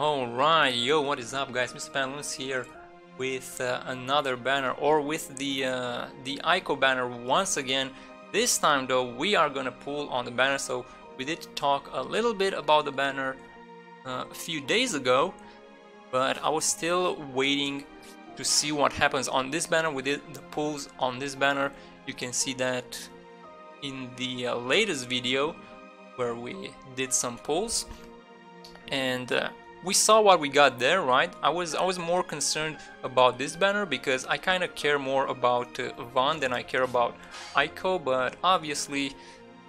Alright, yo, what is up guys, MrPantaloons here with another banner, or with the Eiko banner once again. This time though, we are gonna pull on the banner, so we did talk a little bit about the banner a few days ago, but I was still waiting to see what happens on this banner. We did the pulls on this banner. You can see that in the latest video where we did some pulls, and we saw what we got there, right? I was more concerned about this banner because I kind of care more about Van than I care about Eiko, but obviously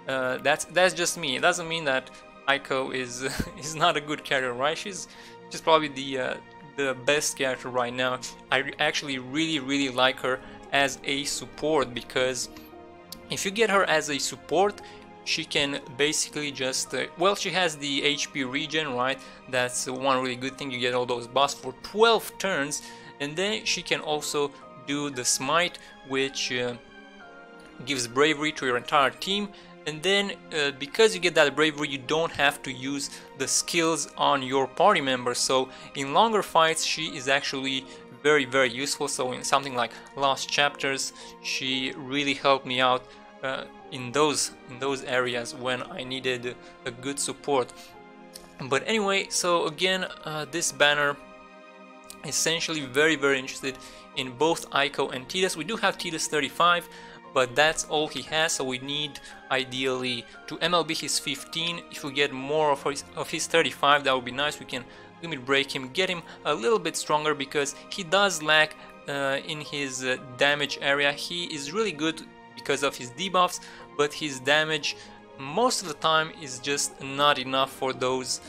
that's just me. It doesn't mean that Eiko is is not a good character, right? She's probably the best character right now. I actually really like her as a support, because if you get her as a support, she can basically just well, she has the HP regen, right? That's one really good thing. You get all those buffs for 12 turns, and then she can also do the smite, which gives bravery to your entire team. And then because you get that bravery, you don't have to use the skills on your party members, so in longer fights she is actually very useful. So in something like Lost Chapters, she really helped me out in those areas when I needed a good support. But anyway, so again, this banner, essentially very interested in both Eiko and Tidus. We do have Tidus 35, but that's all he has, so we need ideally to MLB his 15. If we get more of his 35, that would be nice. We can limit break him, get him a little bit stronger, because he does lack in his damage area. He is really good because of his debuffs, but his damage most of the time is just not enough for those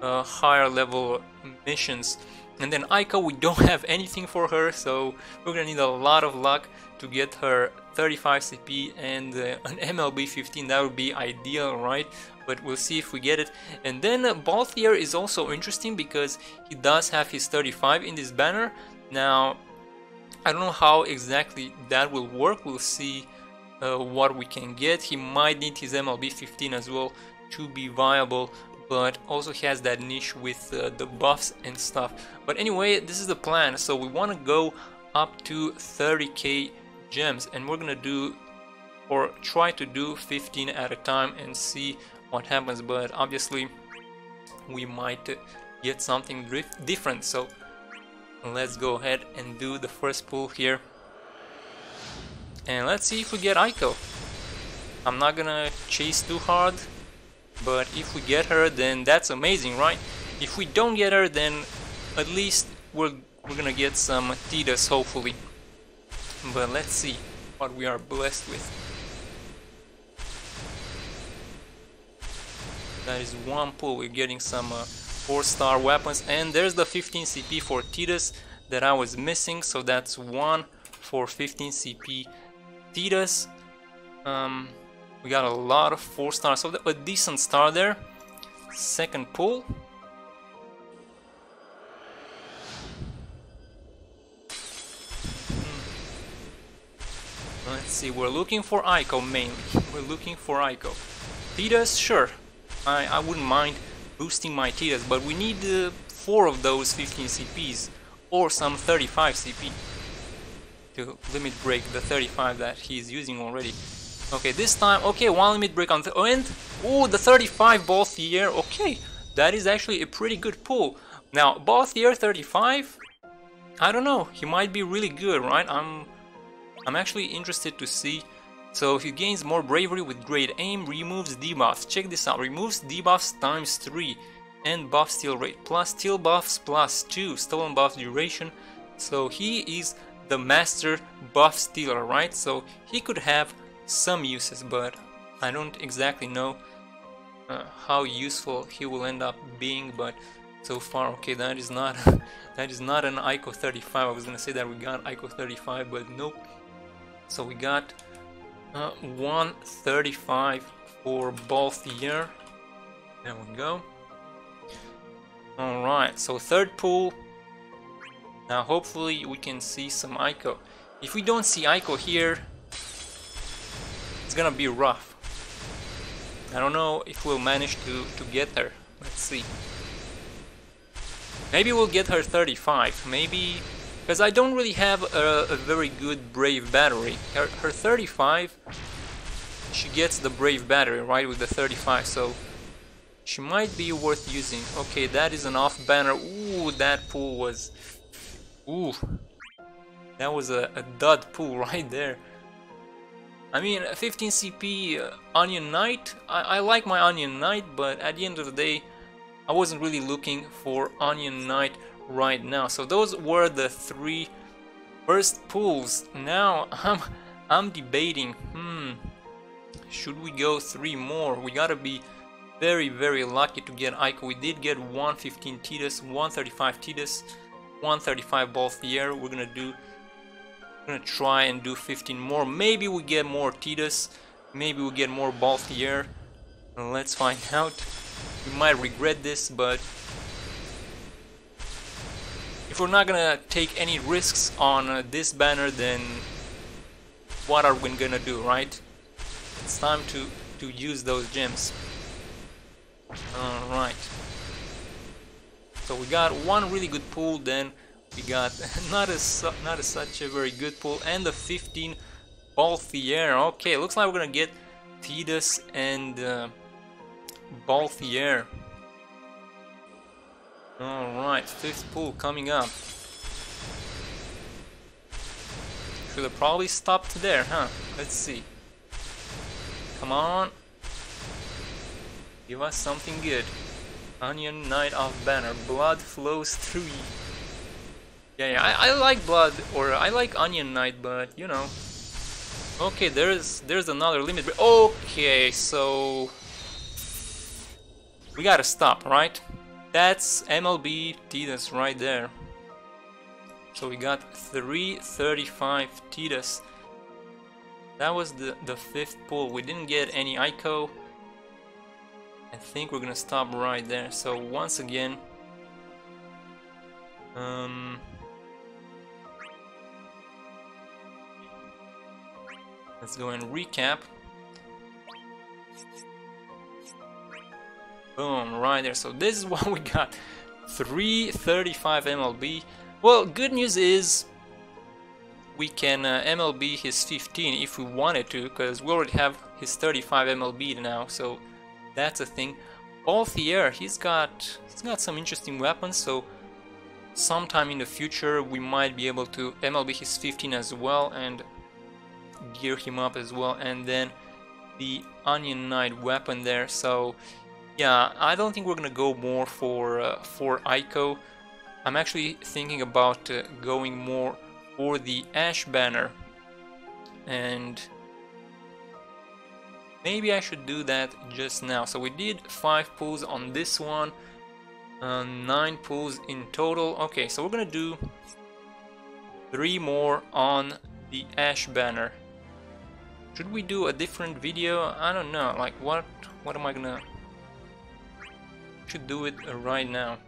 higher level missions. And then Eiko, we don't have anything for her, so we're gonna need a lot of luck to get her 35 CP and an MLB 15. That would be ideal, right? But we'll see if we get it. And then Balthier is also interesting because he does have his 35 in this banner. Now I don't know how exactly that will work. We'll see what we can get. He might need his MLB 15 as well to be viable, but also he has that niche with the buffs and stuff. But anyway, this is the plan. So we want to go up to 30k gems, and we're gonna do, or try to do, 15 at a time and see what happens. But obviously we might get something different, so let's go ahead and do the first pull here. And let's see if we get Eiko. I'm not gonna chase too hard, but if we get her, then that's amazing, right? If we don't get her, then at least we're gonna get some Tidus, hopefully. But let's see what we are blessed with. That is one pull. We're getting some 4-star weapons, and there's the 15 CP for Tidus that I was missing, so that's one for 15 CP Tidus. We got a lot of 4 stars, so a decent start there. Second pull. Let's see, we're looking for Eiko mainly. We're looking for Eiko. Tidus, sure, I wouldn't mind boosting my Tidus, but we need 4 of those 15 CPs, or some 35 CP to limit break the 35 that he's using already. Okay, this time, okay, one limit break on the end. Oh, the 35 Balthier. Okay, that is actually a pretty good pull. Now, Balthier 35, I don't know, he might be really good, right? I'm actually interested to see. So he gains more bravery with great aim, removes debuffs. Check this out, removes debuffs times 3 and buff steal rate, plus steal buffs plus 2, stolen buff duration. So he is the master buff stealer, right? So he could have some uses, but I don't exactly know how useful he will end up being. But so far, okay, that is not that is not an Eiko 35. I was gonna say that we got Eiko 35, but nope. So we got 135 for Balthier. There we go. Alright, so third pull. Now hopefully we can see some Eiko. If we don't see Eiko here, it's gonna be rough. I don't know if we'll manage to get her. Let's see. Maybe we'll get her 35, maybe, because I don't really have a very good Brave battery. Her 35, she gets the Brave battery, right, with the 35, so she might be worth using. Okay, that is an off banner. Ooh, that pull was... Ooh, that was a dud pull right there. I mean, 15 CP Onion Knight, I like my Onion Knight, but at the end of the day, I wasn't really looking for Onion Knight right now. So those were the 3 first pulls. Now I'm debating, should we go 3 more? We gotta be very, very lucky to get Eiko. We did get 115 Tidus, 135 Tidus, 135 Balthier. We're gonna try and do 15 more. Maybe we get more Tidus, maybe we get more Balthier. Let's find out. We might regret this, but if we're not gonna take any risks on this banner, then what are we gonna do, right? It's time to use those gems. Alright. So we got one really good pull, then we got not such a very good pull, and the 15 Balthier. Okay, looks like we're gonna get Tidus and Balthier. Alright, 5th pull coming up. Should have probably stopped there, huh? Let's see. Come on. Give us something good. Onion Knight off banner. Blood flows through you. Yeah, I like blood, or I like Onion Knight, but you know. Okay, there's another limit. Okay, so we gotta stop, right? That's MLB Tidus right there. So we got 335 Tidus. That was the 5th pull. We didn't get any Eiko. I think we're gonna stop right there. So once again, let's go and recap. Boom, right there. So this is what we got. 335 MLB. Well, good news is we can MLB his 15 if we wanted to, because we already have his 35 MLB now, so that's a thing. Balthier, he's got some interesting weapons, so sometime in the future we might be able to MLB his 15 as well and gear him up as well, and then the Onion Knight weapon there. So yeah, I don't think we're gonna go more for Eiko. I'm actually thinking about going more for the Ash banner, and maybe I should do that just now. So we did 5 pulls on this one, 9 pulls in total. Okay, so we're gonna do 3 more on the Ash banner. Should we do a different video? I don't know, like what am I gonna... Should do it right now.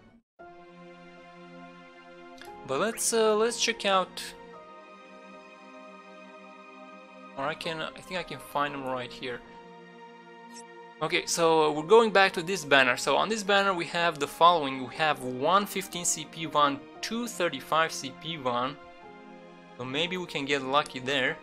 But let's check out, or I think I can find them right here. Okay, so we're going back to this banner. So on this banner we have the following. We have 115 CP Van, 235 CP Van. So maybe we can get lucky there.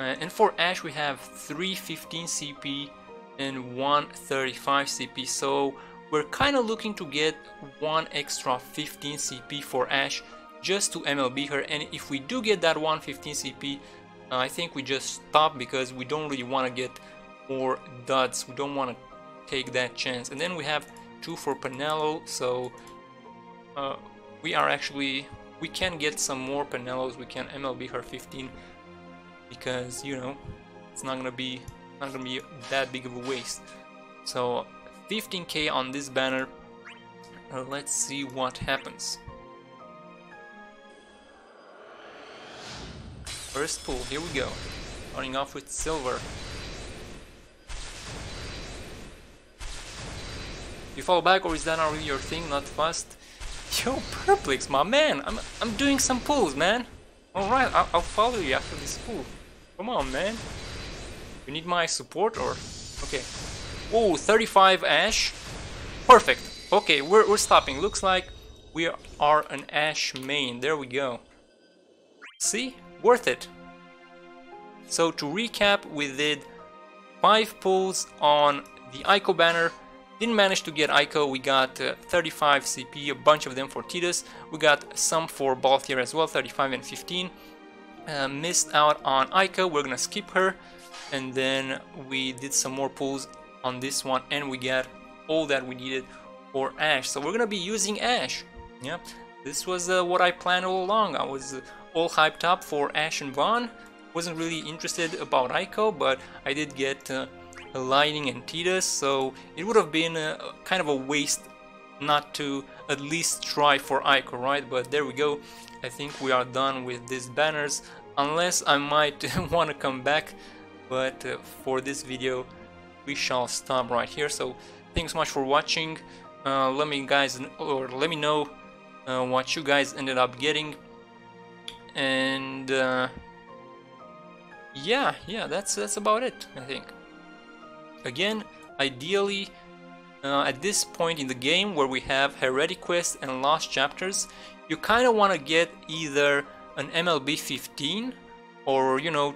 And for Ash we have 315 CP and 135 CP. So we're kind of looking to get one extra 15 CP for Ash, just to MLB her. And if we do get that 115 CP, I think we just stop, because we don't really want to get more duds. We don't want to take that chance. And then we have 2 for Penelo, so we can get some more Penelos. We can MLB her 15, because you know it's not gonna be that big of a waste. So 15k on this banner. Let's see what happens. First pull, here we go. Starting off with silver. You fall back, or is that not really your thing? Not fast? Yo, Perplix, my man, I'm doing some pulls, man. Alright, I'll follow you after this pull. Come on, man. You need my support, or... Okay. Oh, 35 Ash. Perfect. Okay, we're stopping. Looks like we are an Ashe main. There we go. See? Worth it. So to recap, we did 5 pulls on the Eiko banner. Didn't manage to get Eiko. We got 35 CP, a bunch of them for Tidus. We got some for Balthier as well, 35 and 15. Missed out on Eiko. We're gonna skip her. And then we did some more pulls on this one, and we got all that we needed for Ashe. So we're gonna be using Ashe. Yeah, this was what I planned all along. I was all hyped up for Ashe and Vaughn. Wasn't really interested about Eiko, but I did get Lightning and Tidus, so it would have been kind of a waste not to at least try for Eiko, right? But there we go. I think we are done with these banners, unless I might want to come back, but for this video we shall stop right here. So thanks so much for watching. Let me know what you guys ended up getting, and yeah, that's about it, I think. Again, ideally, at this point in the game where we have Heretic Quest and Lost Chapters, you kind of want to get either an MLB 15 or, you know,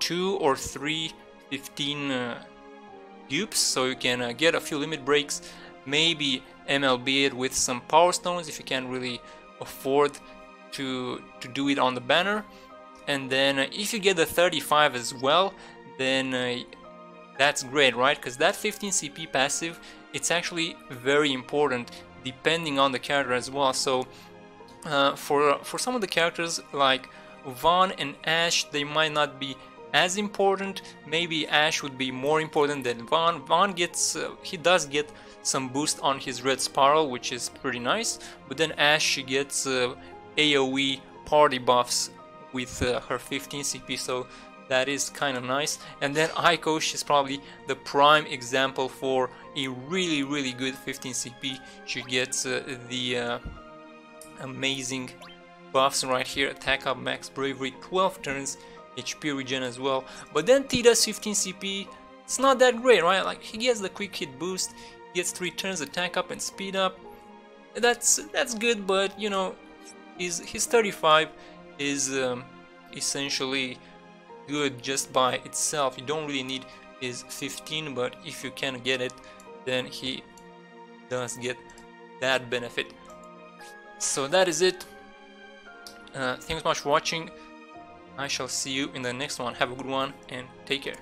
2 or 3 15 dupes, so you can get a few limit breaks, maybe MLB it with some Power Stones if you can't really afford to do it on the banner. And then if you get the 35 as well, then that's great, right? Because that 15 CP passive, it's actually very important depending on the character as well. So for some of the characters like Vaughn and Ashe, they might not be as important. Maybe Ashe would be more important than Vaughn. Vaughn gets, he does get some boost on his red spiral, which is pretty nice. But then Ashe, she gets AoE party buffs with her 15 CP, so that is kind of nice. And then Eiko, she's probably the prime example for a really good 15 CP. She gets the amazing buffs right here: attack up, max bravery, 12 turns, HP regen as well. But then Tidus 15 CP, it's not that great, right? Like, he gets the quick hit boost, he gets 3 turns, attack up and speed up. That's good, but you know, his 35 is essentially good just by itself. You don't really need his 15, but if you can get it, then he does get that benefit. So that is it. Thanks so much for watching. I shall see you in the next one. Have a good one and take care.